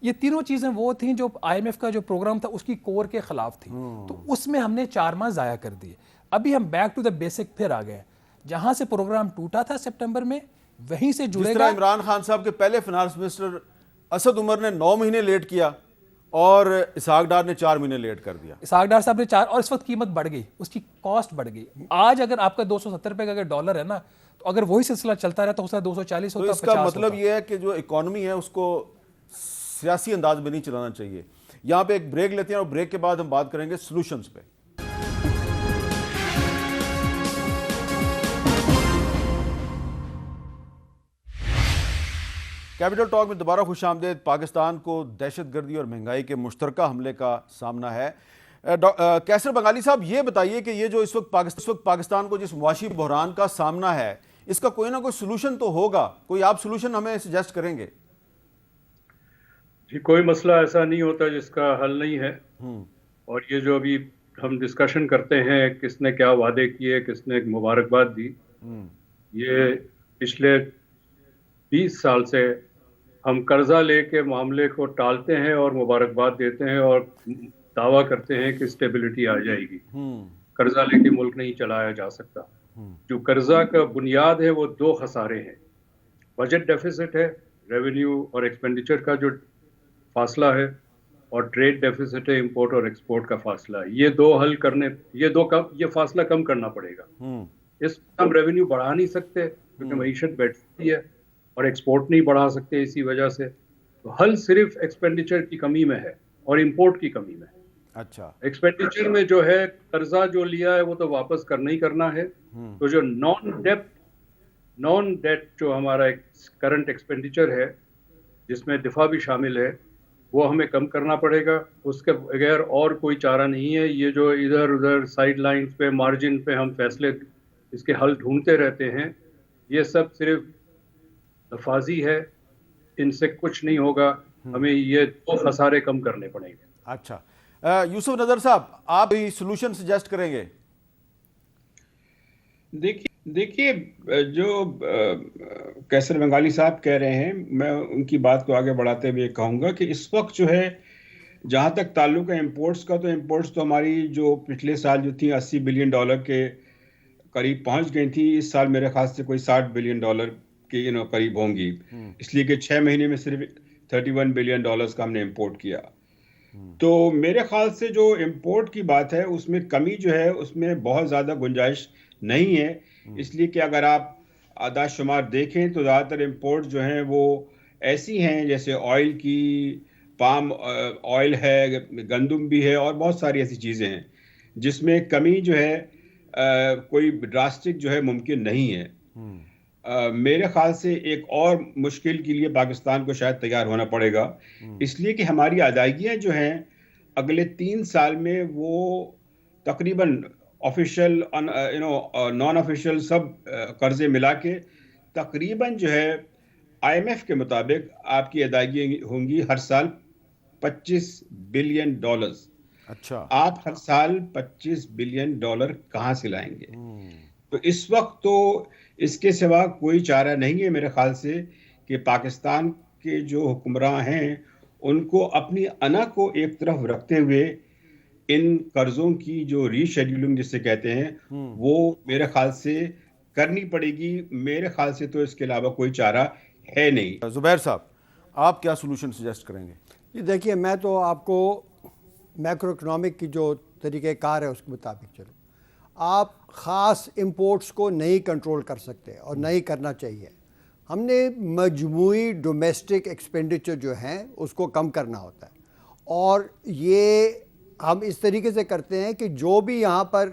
یہ تینوں چیزیں وہ تھیں جو IMF کا جو پروگرام تھا اس کی کور کے خلاف تھی، تو اس میں ہم نے 4 ماہ ضائع کر دیے۔ ابھی ہم بیک ٹو دا بیسک پھر آ گئے ہیں، جہاں سے پروگرام ٹوٹا تھا سپٹمبر میں وہیں سے جڑے گا۔ جس طرح عمران خان صاحب کے پہلے فائنانس منسٹر اسد عمر نے 9 مہینے لیٹ کیا اور اسحاق ڈار نے 4 مہینے لیٹ کر دیا. اسحاق ڈار صاحب نے 4, اور اس وقت قیمت بڑھ گئی, اس کی کاسٹ بڑھ گئی. آج اگر آپ کا 270 روپے کا اگر ڈالر ہے نا, تو اگر وہی سلسلہ چلتا رہا تو ہو سکتا ہے 240 ہوتا. تو اس کا مطلب یہ ہے کہ جو اکانومی ہے اس کو سیاسی انداز میں نہیں چلانا چاہیے. یہاں پہ ایک بریک لیتے ہیں اور بریک کے بعد ہم بات کریں گے سلوشنز پہ. کیپٹل ٹاک میں دوبارہ خوش آمدید. پاکستان کو دہشت گردی اور مہنگائی کے مشترکہ حملے کا سامنا ہے. کیسر بنگالی صاحب, یہ بتائیے کہ یہ جو اس وقت پاکستان کو جس معاشی بحران کا سامنا ہے, اس کا کوئی نہ کوئی سلوشن تو ہوگا. کوئی آپ سلوشن ہمیں سجیسٹ کریں گے؟ جی, کوئی مسئلہ ایسا نہیں ہوتا جس کا حل نہیں ہے. اور یہ جو ابھی ہم ڈسکشن کرتے ہیں کس نے کیا وعدے کیے, کس نے مبارکباد دی, یہ پچھلے 20 سال سے ہم قرضہ لے کے معاملے کو ٹالتے ہیں اور مبارکباد دیتے ہیں اور دعویٰ کرتے ہیں کہ اسٹیبلٹی آ جائے گی. قرضہ لے کے ملک نہیں چلایا جا سکتا. جو قرضہ کا بنیاد ہے وہ 2 خسارے ہیں. بجٹ ڈیفیسٹ ہے, ریونیو اور ایکسپینڈیچر کا جو فاصلہ ہے, اور ٹریڈ ڈیفیسٹ ہے, امپورٹ اور ایکسپورٹ کا فاصلہ ہے. یہ 2 حل کرنے, یہ فاصلہ کم کرنا پڑے گا. اس ہم ریونیو بڑھا نہیں سکتے کیونکہ معیشت بیٹھتی ہے, اور ایکسپورٹ نہیں بڑھا سکتے اسی وجہ سے. تو حل صرف ایکسپینڈیچر کی کمی میں ہے اور امپورٹ کی کمی میں ہے. اچھا, ایکسپینڈیچر میں جو ہے قرضہ جو لیا ہے وہ تو واپس کرنا ہی کرنا ہے. تو جو نان ڈیٹ جو ہمارا کرنٹ ایکسپینڈیچر ہے جس میں دفاع بھی شامل ہے, وہ ہمیں کم کرنا پڑے گا. اس کے بغیر اور کوئی چارہ نہیں ہے. یہ جو ادھر ادھر سائڈ لائنز پہ, مارجن پہ ہم فیصلے اس کے حل ڈھونڈتے رہتے ہیں, یہ سب صرف لفاظی ہے, ان سے کچھ نہیں ہوگا. ہمیں یہ 2 خسارے کم کرنے پڑیں گے. اچھا, یوسف نظر صاحب, آپ بھی سلوشن سجیسٹ کریں گے؟ دیکھیے, جو کیسر بنگالی صاحب کہہ رہے ہیں, میں ان کی بات کو آگے بڑھاتے ہوئے کہوں گا کہ اس وقت جو ہے, جہاں تک تعلق ہے امپورٹس کا, تو امپورٹس تو ہماری جو پچھلے سال جو تھی $80 بلین کے قریب پہنچ گئی تھی. اس سال میرے خیال سے کوئی $60 بلین کے قریب ہوں گی, اس لیے کہ 6 مہینے میں صرف $31 بلین کا ہم نے امپورٹ کیا. تو میرے خیال سے جو امپورٹ کی بات ہے اس میں کمی جو ہے اس میں بہت زیادہ گنجائش نہیں ہے. اس لیے کہ اگر آپ اعداد شمار دیکھیں تو زیادہ تر امپورٹ جو ہیں وہ ایسی ہیں جیسے آئل کی, پام آئل ہے, گندم بھی ہے, اور بہت ساری ایسی چیزیں ہیں جس میں کمی جو ہے کوئی ڈراسٹک جو ہے ممکن نہیں ہے. میرے خیال سے ایک اور مشکل کے لیے پاکستان کو شاید تیار ہونا پڑے گا, اس لیے کہ ہماری ادائیگیاں جو ہیں اگلے 3 سال میں وہ تقریباً آفیشیل نان آفیشیل سب قرضے ملا کے تقریباً جو ہے IMF کے مطابق آپ کی ادائیگیاں ہوں گی ہر سال $25 بلین. اچھا, آپ ہر سال $25 بلین کہاں سے لائیں گے؟ تو اس وقت تو اس کے سوا کوئی چارہ نہیں ہے میرے خیال سے کہ پاکستان کے جو حکمراں ہیں ان کو اپنی انا کو ایک طرف رکھتے ہوئے ان قرضوں کی جو ری شیڈیولنگ جسے کہتے ہیں وہ میرے خیال سے کرنی پڑے گی. میرے خیال سے تو اس کے علاوہ کوئی چارہ ہے نہیں. زبیر صاحب, آپ کیا سلوشن سجیسٹ کریں گے؟ جی دیکھیے, میں تو آپ کو میکرو اکنامک کی جو طریقہ کار ہے اس کے مطابق چلوں. آپ خاص امپورٹس کو نہیں کنٹرول کر سکتے اور نہیں کرنا چاہیے. ہم نے مجموعی ڈومیسٹک ایکسپینڈیچر جو ہیں اس کو کم کرنا ہوتا ہے, اور یہ ہم اس طریقے سے کرتے ہیں کہ جو بھی یہاں پر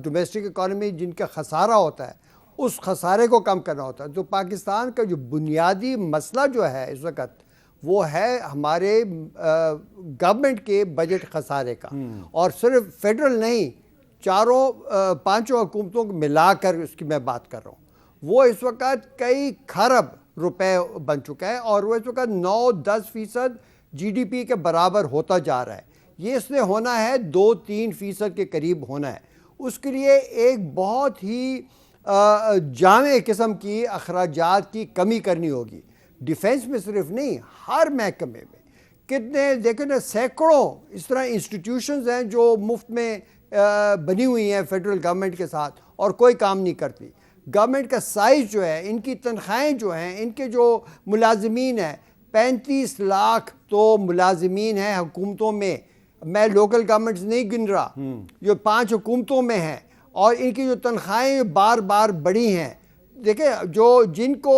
ڈومیسٹک اکانومی جن کا خسارہ ہوتا ہے اس خسارے کو کم کرنا ہوتا ہے. تو پاکستان کا جو بنیادی مسئلہ جو ہے اس وقت وہ ہے ہمارے گورنمنٹ کے بجٹ خسارے کا, اور صرف فیڈرل نہیں, 4-5 حکومتوں کو ملا کر اس کی میں بات کر رہا ہوں. وہ اس وقت کئی خرب روپے بن چکا ہے, اور وہ اس وقت 9-10% GDP کے برابر ہوتا جا رہا ہے. یہ اس نے ہونا ہے 2-3% کے قریب ہونا ہے. اس کے لیے ایک بہت ہی جامع قسم کی اخراجات کی کمی کرنی ہوگی. ڈیفنس میں صرف نہیں, ہر محکمے میں کتنے دیکھیں نا, سینکڑوں اس طرح انسٹیٹیوشنز ہیں جو مفت میں بنی ہوئی ہیں فیڈرل گورنمنٹ کے ساتھ اور کوئی کام نہیں کرتی. گورنمنٹ کا سائز جو ہے, ان کی تنخواہیں جو ہیں, ان کے جو ملازمین ہیں, 35 لاکھ تو ملازمین ہیں حکومتوں میں، میں لوکل گورنمنٹس نہیں گن رہا، جو 5 حکومتوں میں ہیں، اور ان کی جو تنخواہیں بار بار بڑھی ہیں. دیکھیں جن کو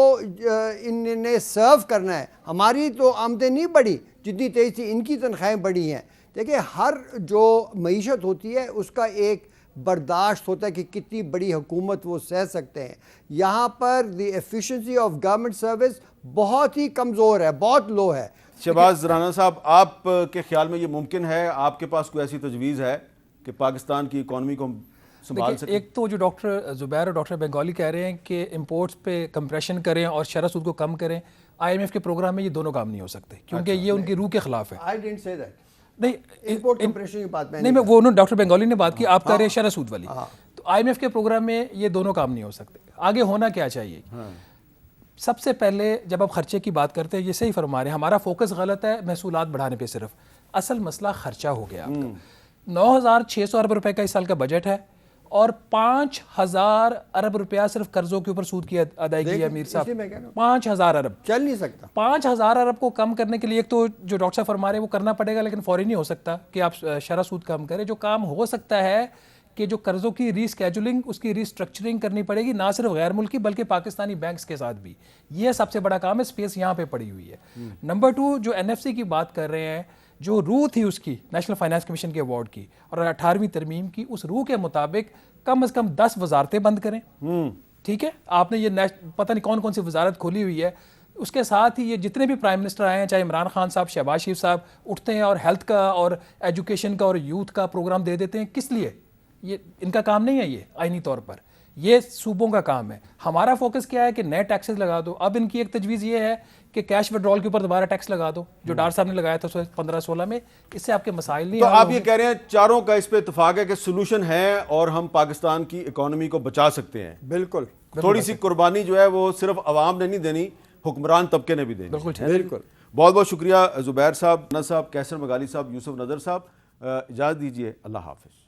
ان نے سرو کرنا ہے، ہماری تو آمدنی نہیں بڑھی جتنی تیز تھی، ان کی تنخواہیں بڑھی ہیں. دیکھیں ہر جو معیشت ہوتی ہے اس کا ایک برداشت ہوتا ہے کہ کتنی بڑی حکومت وہ سہ سکتے ہیں. یہاں پر the efficiency of government service بہت ہی کمزور ہے، بہت لو ہے. شہباز رانا صاحب، آپ کے خیال میں یہ ممکن ہے؟ آپ کے پاس کوئی ایسی تجویز ہے کہ پاکستان کی اکانومی کو ہم سنبھال سکیں؟ ایک تو جو ڈاکٹر زبیر اور ڈاکٹر بنگالی کہہ رہے ہیں کہ امپورٹس پہ کمپریشن کریں اور شرح سود کو کم کریں، IMF کے پروگرام میں یہ دونوں کام نہیں ہو سکتے کیونکہ یہ ان کی روح کے خلاف ہے. I didn't say that. نہیں امپورٹ کمپریشن کی بات میں نہیں، میں وہ ڈاکٹر بنگالی نے بات کی، آپ کہہ رہے ہیں شرح سود والی. تو IMF کے پروگرام میں یہ دونوں کام نہیں ہو سکتے. آگے ہونا کیا چاہیے؟ سب سے پہلے جب آپ خرچے کی بات کرتے ہیں، یہ صحیح فرما رہے ہیں، ہمارا فوکس غلط ہے محصولات بڑھانے پہ. صرف اصل مسئلہ خرچہ ہو گیا. 9,600 ارب روپے کا اس سال کا بجٹ ہے اور 5,000 ارب روپیہ صرف قرضوں کے اوپر سود کی ادائیگی ہے. امیر صاحب 5,000 ارب چل نہیں سکتا. 5,000 ارب کو کم کرنے کے لیے ایک تو جو ڈاکٹر صاحب فرما رہے ہیں وہ کرنا پڑے گا، لیکن فوری نہیں ہو سکتا کہ آپ شرح سود کم کریں. جو کام ہو سکتا ہے کہ جو قرضوں کی ری اسکیجولنگ، اس کی ری اسٹرکچرنگ کرنی پڑے گی، نہ صرف غیر ملکی بلکہ پاکستانی بینکس کے ساتھ بھی. یہ سب سے بڑا کام ہے، اسپیس یہاں پہ پڑی ہوئی ہے. نمبر 2، جو NFC کی بات کر رہے ہیں، جو روح تھی اس کی نیشنل فائنانس کمیشن کے ایوارڈ کی اور 18ویں ترمیم کی، اس روح کے مطابق کم از کم 10 وزارتیں بند کریں. ٹھیک ہے، آپ نے یہ پتہ نہیں کون کون سی وزارت کھولی ہوئی ہے. اس کے ساتھ ہی یہ جتنے بھی پرائم منسٹر آئے ہیں، چاہے عمران خان صاحب، شہباز شریف صاحب، اٹھتے ہیں اور ہیلتھ کا اور ایجوکیشن کا اور یوتھ کا پروگرام دے دیتے ہیں. کس لیے؟ یہ ان کا کام نہیں ہے، یہ آئینی طور پر یہ صوبوں کا کام ہے. ہمارا فوکس کیا ہے کہ نئے ٹیکسز لگا دو. اب ان کی ایک تجویز یہ ہے کہ کیش وڈرال کے اوپر دوبارہ ٹیکس لگا دو، جو ڈار صاحب نے لگایا تھا 15-16 میں. اس سے آپ کے مسائل نہیں. تو آپ یہ کہہ رہے ہیں چاروں کا اس پہ اتفاق ہے کہ سولوشن ہے اور ہم پاکستان کی اکانومی کو بچا سکتے ہیں. بالکل. تھوڑی سی قربانی جو ہے وہ صرف عوام نے نہیں دینی، حکمران طبقے نے بھی دینی. بالکل. بہت بہت شکریہ زبیر صاحب، نہ صاحب، کیسر مغالی صاحب، یوسف نظر صاحب. اجازت دیجیے، اللہ حافظ.